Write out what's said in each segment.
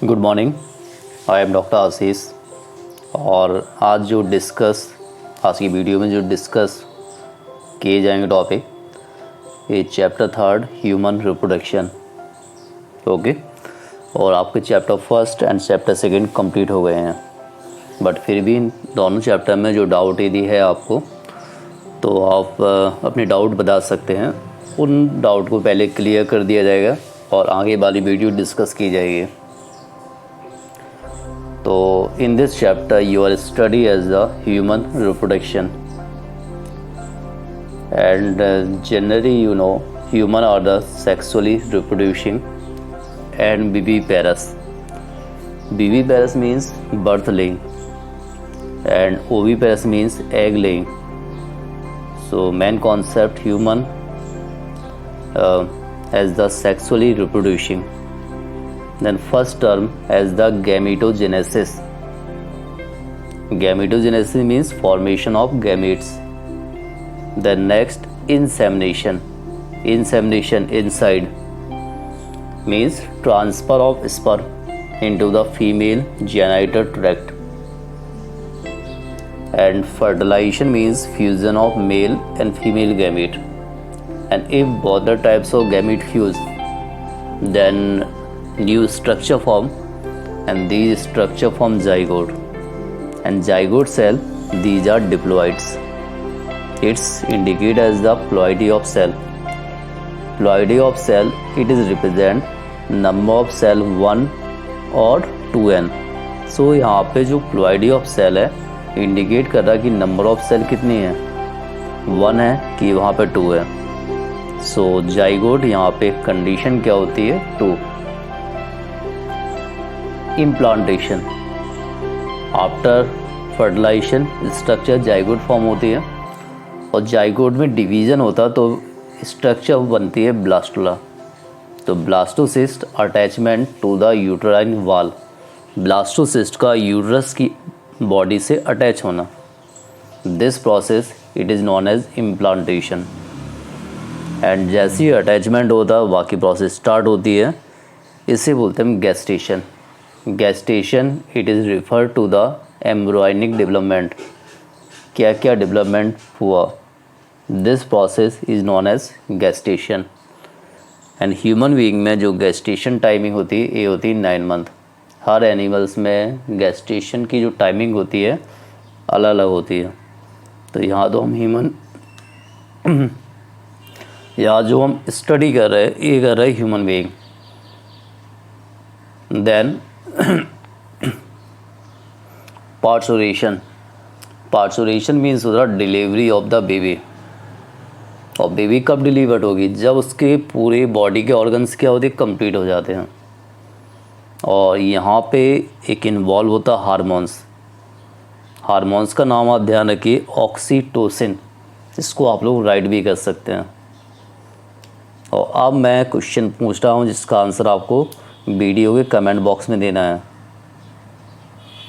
Good morning. I am doctor Ashish. और आज की वीडियो में जो डिस्कस किए जाएंगे टॉपिक, ये चैप्टर 3 ह्यूमन रिप्रोडक्शन। ओके। और आपके चैप्टर 1 एंड चैप्टर 2 कंप्लीट हो गए हैं, बट फिर भी इन दोनों चैप्टर में जो डाउट यदि है आपको, तो आप अपने डाउट बता सकते हैं। उन डाउट को पहले क्लियर कर दिया जाएगा और आगे वाली वीडियो डिस्कस की जाएगी। तो in this chapter you are study as the human reproduction, and generally human are the sexually reproducing and viviparous. Viviparous means birth laying and oviparous means egg laying. So main concept human as the sexually reproducing. Then first term as the gametogenesis. Gametogenesis means formation of gametes. Then next, insemination. Insemination inside means transfer of sperm into the female genital tract. And fertilization means fusion of male and female gamete. And if both the types of gamete fuse, then new structure form, and these structure form zygote, and zygote cell, these are diploids. It's indicated as the ploidy of cell. Ploidy of cell, it is represent number of cell 1 और 2n. So यहाँ पे जो ploidy of cell है indicate कर रहा है कि number of cell कितनी है, 1 है कि वहाँ पे 2 है. सो जाइगोट यहाँ पे कंडीशन क्या होती है, 2. Implantation after fertilization structure zygote form होती है, और जाइगोट में डिवीज़न होता है तो स्ट्रक्चर बनती है ब्लास्टुला. तो blastocyst attachment to the uterine wall. Blastocyst का यूट्रस की बॉडी से अटैच होना, this process it is known as implantation. And जैसे ही अटैचमेंट होता है बाकी प्रोसेस स्टार्ट होती है, इसे बोलते हैं gestation. Gestation it is refer to the embryonic development. क्या क्या डेवलपमेंट हुआ, this process is known as gestation. And human being में जो गेस्टेशन टाइमिंग होती है ये होती है 9 मंथ. हर एनिमल्स में गेस्टेशन की जो टाइमिंग होती है अलग अलग होती है. तो यहाँ तो हम यहाँ जो हम स्टडी कर रहे हैं ये कर रहे हैं human being. Then parturition. Parturition means होता है डिलीवरी ऑफ द बेबी. और बेबी कब डिलीवर्ड होगी, जब उसके पूरे बॉडी के ऑर्गन्स क्या होते हैं, कंप्लीट हो जाते हैं. और यहाँ पे एक इन्वॉल्व होता है हार्मोन्स. हार्मोन्स का नाम आप ध्यान रखिए, ऑक्सीटोसिन. इसको आप लोग राइट भी कर सकते हैं. और अब मैं क्वेश्चन पूछ रहा हूँ जिसका आंसर आपको वीडियो के कमेंट बॉक्स में देना है.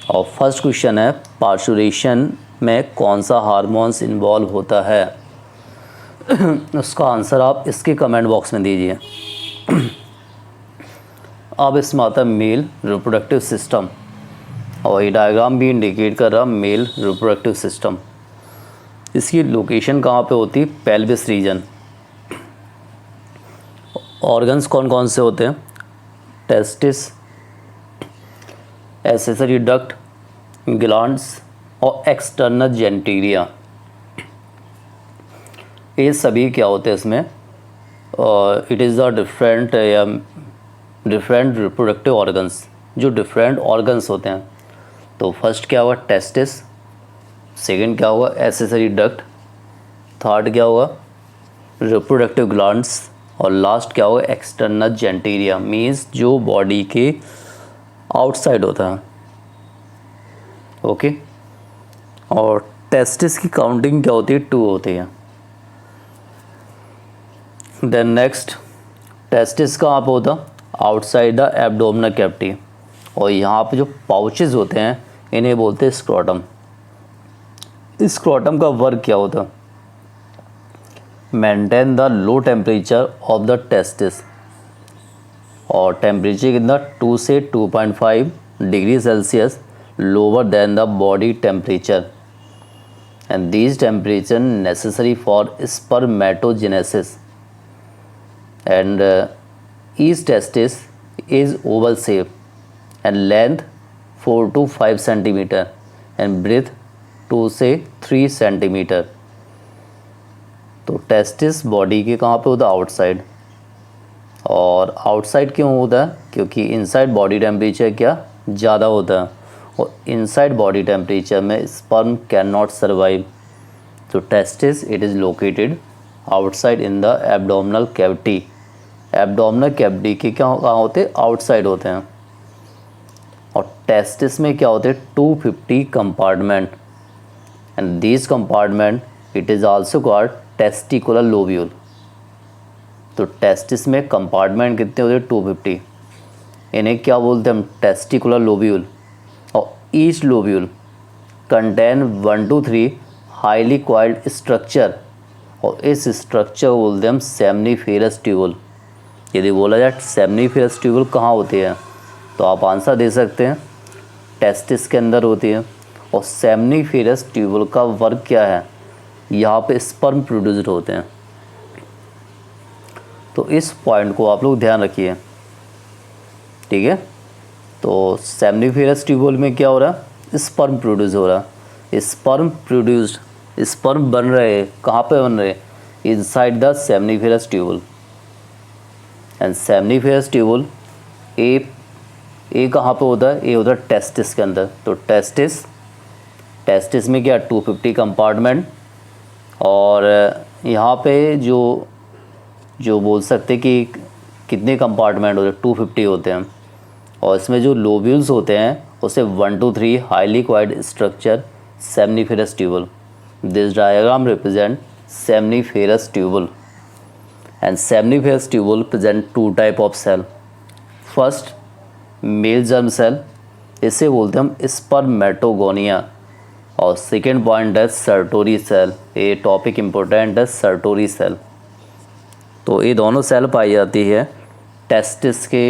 और फर्स्ट क्वेश्चन है, पार्चुरेशन में कौन सा हार्मोन्स इन्वॉल्व होता है. उसका आंसर आप इसके कमेंट बॉक्स में दीजिए. अब इसमें आता है मेल रिप्रोडक्टिव सिस्टम, और ये डायग्राम भी इंडिकेट कर रहा मेल रिप्रोडक्टिव सिस्टम. इसकी लोकेशन कहाँ पे होती है, पेल्विस रीजन. ऑर्गन्स कौन कौन से होते हैं, टेस्टिस, एसेसरी डक्ट, ग्लैंड्स और एक्सटर्नल जेनिटेलिया. ये सभी क्या होते हैं इसमें, it is the different reproductive organs, जो डिफरेंट ऑर्गन्स होते हैं. तो फर्स्ट क्या हुआ, टेस्टिस. सेकंड क्या हुआ, एसेसरी डक्ट. थर्ड क्या हुआ, रिप्रोडक्टिव ग्लैंड्स. और लास्ट क्या होगा, एक्सटर्नल जेनिटेलिया, मीन्स जो बॉडी के आउटसाइड होता है. ओके. और टेस्टिस की काउंटिंग क्या होती है, 2 होती है. देन नेक्स्ट, टेस्टिस कहाँ पे होता, आउटसाइड द एब्डोमिनल कैविटी. और यहाँ पे जो पाउचेस होते हैं इन्हें बोलते हैं स्क्रोटम. स्क्रोटम का वर्क क्या होता, maintain the low temperature of the testis. और टेम्परेचर कितना 2 से 2.5 degree Celsius lower than the body temperature, and these temperature necessary for spermatogenesis, and each testis is oval shape and length 4 to 5 centimetre and breadth 2 से 3 centimetre. तो testis body के कहाँ पे होता है? आउटसाइड। और आउटसाइड क्यों होता है? क्योंकि इनसाइड बॉडी टेम्परेचर क्या ज़्यादा होता है, और इनसाइड बॉडी टेम्परेचर में स्पर्म कैन नॉट सर्वाइव। तो testis it is located outside in the abdominal cavity. Abdominal cavity के क्या कहाँ होते हैं? आउटसाइड होते हैं। और टेस्टिस में क्या होते हैं? 250 compartment, and this compartment it is also called testicular lobule. तो टेस्टिस में कंपार्टमेंट कितने होते हैं? 250। इन्हें क्या बोलते हैं हम? Testicular lobule. और each lobule contain 1 to 3 highly coiled structure, और इस स्ट्रक्चर को बोलते हैं हम सेमनीफेरस ट्यूबुल। यदि बोला जाए सेमनीफेरस ट्यूबुल कहाँ होती है, तो आप आंसर दे सकते हैं टेस्टिस के अंदर होती है। और सेमनीफेरस ट्यूबुल का वर्क क्या है? यहाँ पे स्पर्म प्रोड्यूस्ड होते हैं। तो इस पॉइंट को आप लोग ध्यान रखिए, ठीक है। तो सेमनीफेरस ट्यूबुल में क्या हो रहा है? स्पर्म प्रोड्यूस हो रहा है। स्पर्म प्रोड्यूस्ड, स्पर्म बन रहे हैं कहाँ पे बन रहे हैं? Inside the seminiferous tubule. And seminiferous tubule ए कहाँ पे होता है? ए होता है टेस्टिस के अंदर। तो टेस्टिस में क्या 250 कंपार्टमेंट, और यहाँ पे जो बोल सकते कि कितने कंपार्टमेंट होते हैं? 250 होते हैं। और इसमें जो लोब्यूल्स होते हैं उसे 1 to 3 highly coiled structure seminiferous tubule. This diagram represent seminiferous tubule, and seminiferous tubule present 2 type of cell. First male germ cell, इसे बोलते हैं हम स्पर्मेटोगोनिया। और सेकेंड पॉइंट है सर्टोरी सेल। ये टॉपिक इम्पोर्टेंट है, सर्टोरी सेल। तो ये दोनों सेल पाई जाती है टेस्टिस के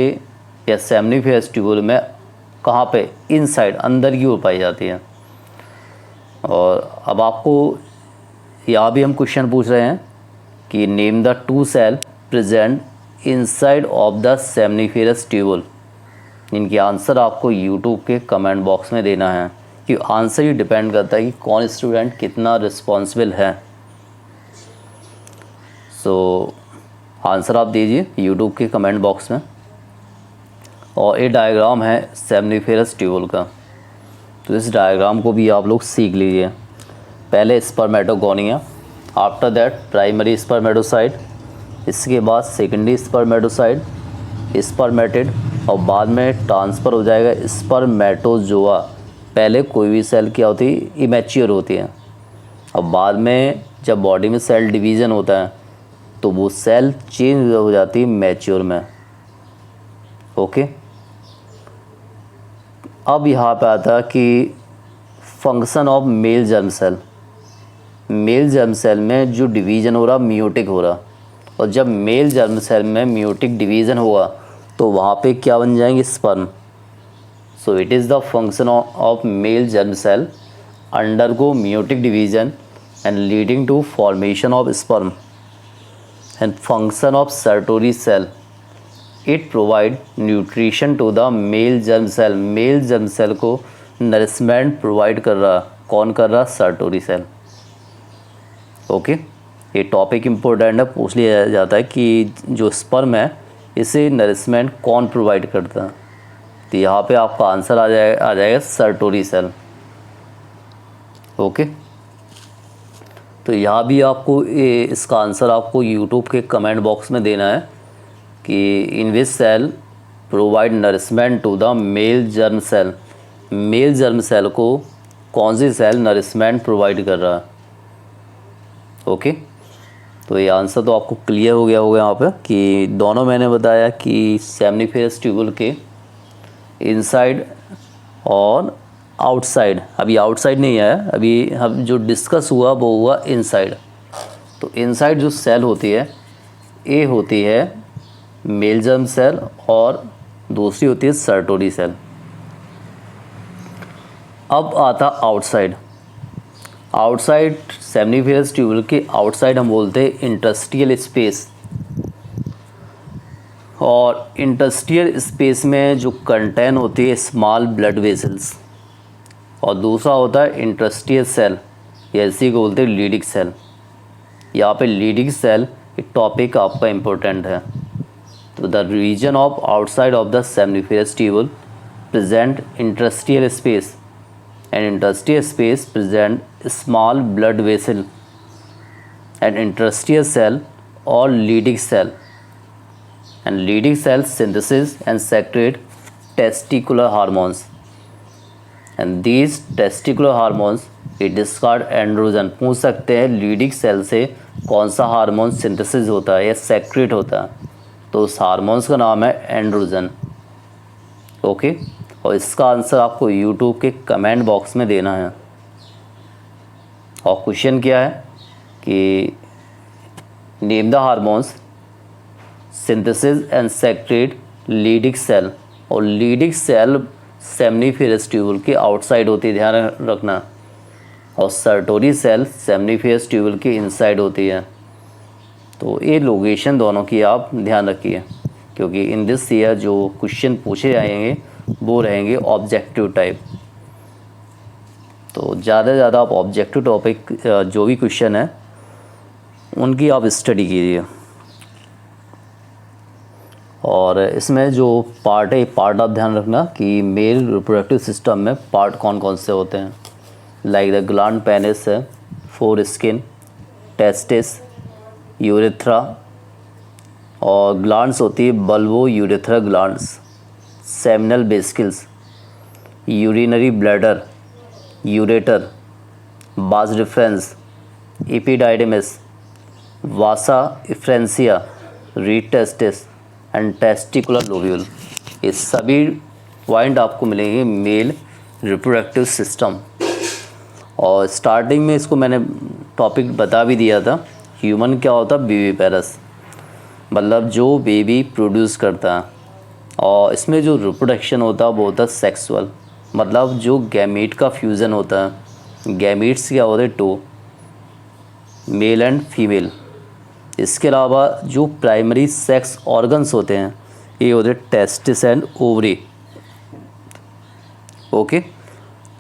या सेमनीफेरस ट्यूबुल में। कहाँ पे? इनसाइड, अंदर की ओर पाई जाती है। और अब आपको यहाँ भी हम क्वेश्चन पूछ रहे हैं कि name the 2 cell present inside of the seminiferous tubule. इनके आंसर आपको यूट्यूब के कमेंट बॉक्स में देना है, कि आंसर ही डिपेंड करता है कि कौन स्टूडेंट कितना रिस्पॉन्सिबल है। सो आंसर आप दीजिए यूट्यूब के कमेंट बॉक्स में। और ये डायग्राम है सेमनीफेरस ट्यूबुल का, तो इस डायग्राम को भी आप लोग सीख लीजिए। पहले spermatogonia, after that primary spermatocyte, इसके बाद सेकेंडरी स्पर्मेटोसाइट, स्पर्मेटिड, और बाद में ट्रांसफ़र हो जाएगा स्पर्मेटोजोआ। पहले कोई भी सेल क्या होती है? इमेच्योर होती है। और बाद में जब बॉडी में सेल डिवीज़न होता है तो वो सेल चेंज हो जाती है मैच्योर में। ओके, अब यहाँ पे आता है कि function of male germ cell. Male germ cell में जो डिवीज़न हो रहा, मियोटिक हो रहा, और जब मेल जर्म सेल में मियोटिक डिवीज़न होगा तो वहाँ पे क्या बन जाएंगे? Sperm. So it is the function of male germ cell undergo meiotic division and leading to formation of sperm. And function of Sertoli cell, it provide nutrition to the male germ cell. Male germ cell को nourishment provide कर रहा, कौन कर रहा? Sertoli cell. Okay, ये topic important है, पूछ लिया जाता है कि जो स्पर्म है इसे नरिशमेंट कौन प्रोवाइड करता है? तो यहाँ पे आपका आंसर आ जाएगा सर्टोरी सेल। ओके, तो यहाँ भी आपको इसका आंसर आपको यूट्यूब के कमेंट बॉक्स में देना है कि in which cell provide nourishment to the male germ cell. Male germ cell को कौन सी सेल नरिशमेंट प्रोवाइड कर रहा है? ओके, तो ये आंसर तो आपको क्लियर हो गया होगा यहाँ पे कि दोनों मैंने बताया कि सेमनीफेरस ट्यूबुल के इनसाइड और आउटसाइड। अभी आउटसाइड नहीं आया, अभी हम जो डिस्कस हुआ वो हुआ इनसाइड। तो इनसाइड जो सेल होती है, ए होती है मेल जर्म सेल और दूसरी होती है सर्टोरी सेल। अब आता आउटसाइड। आउटसाइड सेमनीफेरस ट्यूबुल के आउटसाइड हम बोलते हैं इंटस्टियल स्पेस, और इंटस्टियल स्पेस में जो कंटेन होती है स्मॉल ब्लड वेसल्स, और दूसरा होता है इंटस्टियल सेल, या इसी को बोलते हैं लीडिंग सेल। यहाँ पे लीडिंग सेल एक टॉपिक आपका इम्पोर्टेंट है। तो the region of outside of the seminiferous tubule present interstitial space, and interstitial space present small blood vessel and interstitial cell or leading cell, and leading cell synthesis and secrete testicular hormones, and these testicular hormones it discard androgen। पूछ सकते हैं leading cell से कौन सा hormone synthesis होता है या secret होता है, तो उस हार्मोन्स का नाम है एंड्रोजन। ओके, और इसका आंसर आपको यूट्यूब के कमेंट बॉक्स में देना है। और क्वेश्चन क्या है कि name the hormones synthesis and secrete Leydig cell, और लीडिंग सेल सेमनीफेरस ट्यूबुल के आउटसाइड होती है, ध्यान रखना, और सर्टोरी सेल सेमनीफेरस ट्यूबुल के इनसाइड होती है। तो ये लोकेशन दोनों की आप ध्यान रखिए, क्योंकि इन दिस ईयर जो क्वेश्चन पूछे जाएंगे वो रहेंगे ऑब्जेक्टिव टाइप। तो ज़्यादा से ज़्यादा आप ऑब्जेक्टिव टॉपिक जो भी क्वेश्चन है उनकी आप स्टडी कीजिए। और इसमें जो पार्ट है, पार्ट आप ध्यान रखना कि मेल रिप्रोडक्टिव सिस्टम में पार्ट कौन कौन से होते हैं, लाइक द ग्लैंड पेनिस है, फोर स्किन, टेस्टिस, यूरेथ्रा, और ग्लैंड्स होती है bulbo urethra glands, seminal vesicles, urinary bladder, ureter, vas deferens, epididymis, vasa efferentia, rete testis and testicular lobule. ये सभी पॉइंट आपको मिलेंगे मेल रिप्रोडक्टिव सिस्टम। और starting में इसको मैंने टॉपिक बता भी दिया था, ह्यूमन क्या होता है, बेबी पेरस, मतलब जो बेबी प्रोड्यूस करता है। और इसमें जो रिप्रोडक्शन होता है वो होता है सेक्सुअल, मतलब जो गैमीट का फ्यूज़न होता है। गैमीट्स क्या होते हैं, टू, मेल एंड फीमेल। इसके अलावा जो प्राइमरी सेक्स ऑर्गन्स होते हैं ये होते हैं टेस्टिस एंड ओवरी। ओके,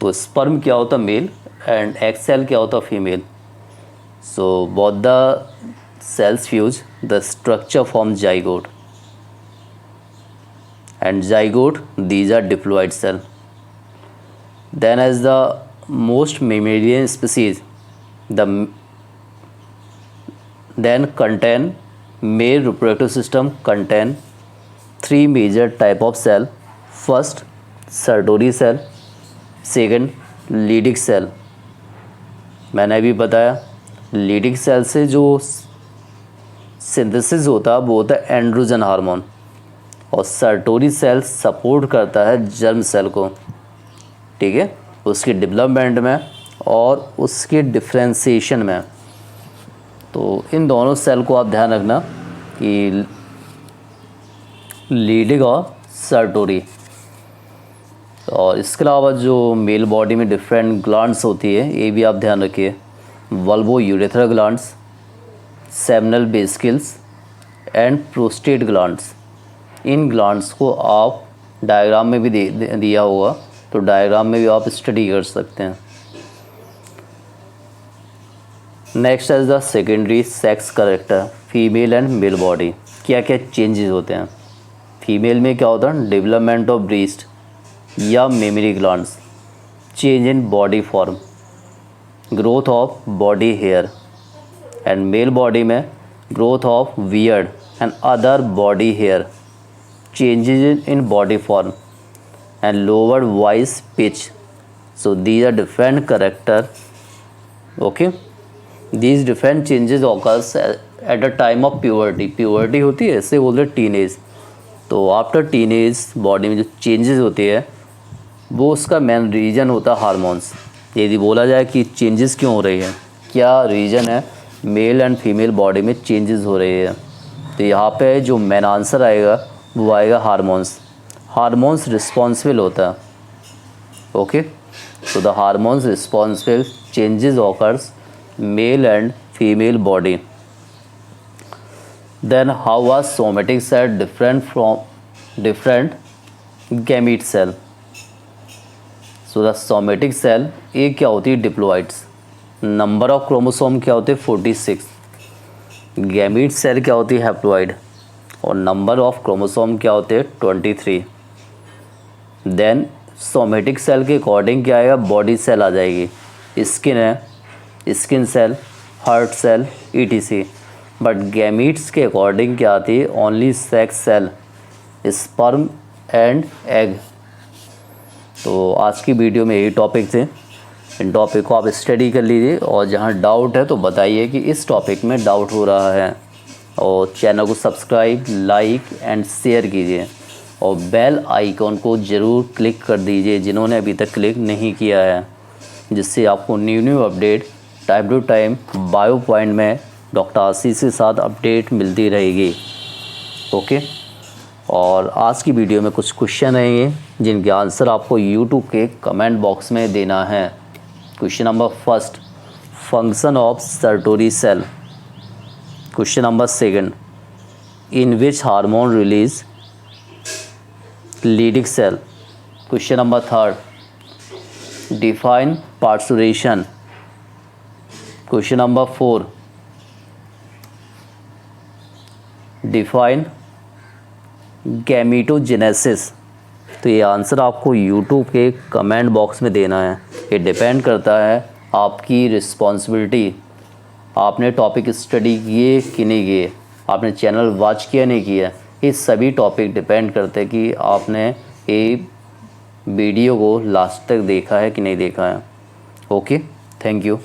तो स्पर्म क्या होता है, मेल, एंड एग सेल क्या होता है, female. So both the cells fuse, the structure forms zygote, and zygote these are diploid cell. Then as the most mammalian species, the then contain male reproductive system contain three major type of cell. First, सर्टोरी cell, second leading cell। मैंने अभी बताया leading cell से जो synthesis होता है वो होता है एंड्रोजन हार्मोन, और सर्टोरी सेल सपोर्ट करता है जर्म सेल को, ठीक है, उसकी डेवलपमेंट में और उसके डिफ्रेंशिएशन में। तो इन दोनों सेल को आप ध्यान रखना कि लीडिंग और सर्टोरी। और इसके अलावा जो मेल बॉडी में डिफरेंट ग्लैंड्स होती है ये भी आप ध्यान रखिए, bulbo urethra glands, seminal vesicles and prostate glands. इन ग्लैंड्स को आप डायग्राम में भी दिया होगा, तो डायग्राम में भी आप स्टडी कर सकते हैं। Next is the secondary sex character, female and male body. क्या क्या चेंजेस होते हैं फीमेल में, क्या होता है, डेवलपमेंट ऑफ ब्रेस्ट या mammary glands, change in body form, growth of body hair. And male body में growth of beard and other body hair, changes in body form and lower voice pitch. So these are different character. Okay, these different changes occurs at a time of puberty. Puberty होती है, इससे बोलते हैं teenage. तो after teenage body में जो changes होती है वो उसका मेन रीज़न होता है हार्मोन्स। यदि बोला जाए कि चेंजेस क्यों हो रही है, क्या रीज़न है मेल एंड फीमेल बॉडी में चेंजेस हो रही है, तो यहाँ पे जो मेन आंसर आएगा वो आएगा हार्मोन्स। हार्मोन्स रिस्पॉन्सिबल होता है, okay. So the hormones responsible changes occurs male and female body. Then how are somatic cell different from different gamete cell? So the somatic cell ये क्या होती है डिप्लॉइड्स, नंबर ऑफ क्रोमोसोम क्या होते हैं 46, gamete cell क्या होती है हैप्लॉइड, और नंबर ऑफ क्रोमोसोम क्या होते हैं 23। देन सोमेटिक सेल के अकॉर्डिंग क्या आएगा, बॉडी सेल आ जाएगी, स्किन है, skin cell, heart cell, ETC. But gametes के अकॉर्डिंग क्या आती है, only sex cell, sperm and egg. तो आज की वीडियो में यही टॉपिक थे, इन टॉपिक को आप स्टडी कर लीजिए और जहाँ डाउट है तो बताइए कि इस टॉपिक में डाउट हो रहा है, और चैनल को सब्सक्राइब, लाइक एंड शेयर कीजिए और बेल आइकॉन को ज़रूर क्लिक कर दीजिए जिन्होंने अभी तक क्लिक नहीं किया है, जिससे आपको new update time to time bio point में डॉक्टर आशीष के साथ अपडेट मिलती रहेगी, ओके। और आज की वीडियो में कुछ क्वेश्चन रहेंगे जिनके आंसर आपको यूट्यूब के कमेंट बॉक्स में देना है। Question number first, function of Sertoli cell. Question number second, in which hormone release Leydig cell. Question number third, define parturition. Question number four, define gametogenesis. तो ये answer आपको YouTube के comment box में देना है। ये डिपेंड करता है आपकी रिस्पॉन्सिबिलिटी, आपने टॉपिक स्टडी किए कि नहीं किए, आपने चैनल वॉच किया नहीं किया। ये सभी टॉपिक डिपेंड करते हैं कि आपने ये वीडियो को लास्ट तक देखा है कि नहीं देखा है, ओके। Thank you.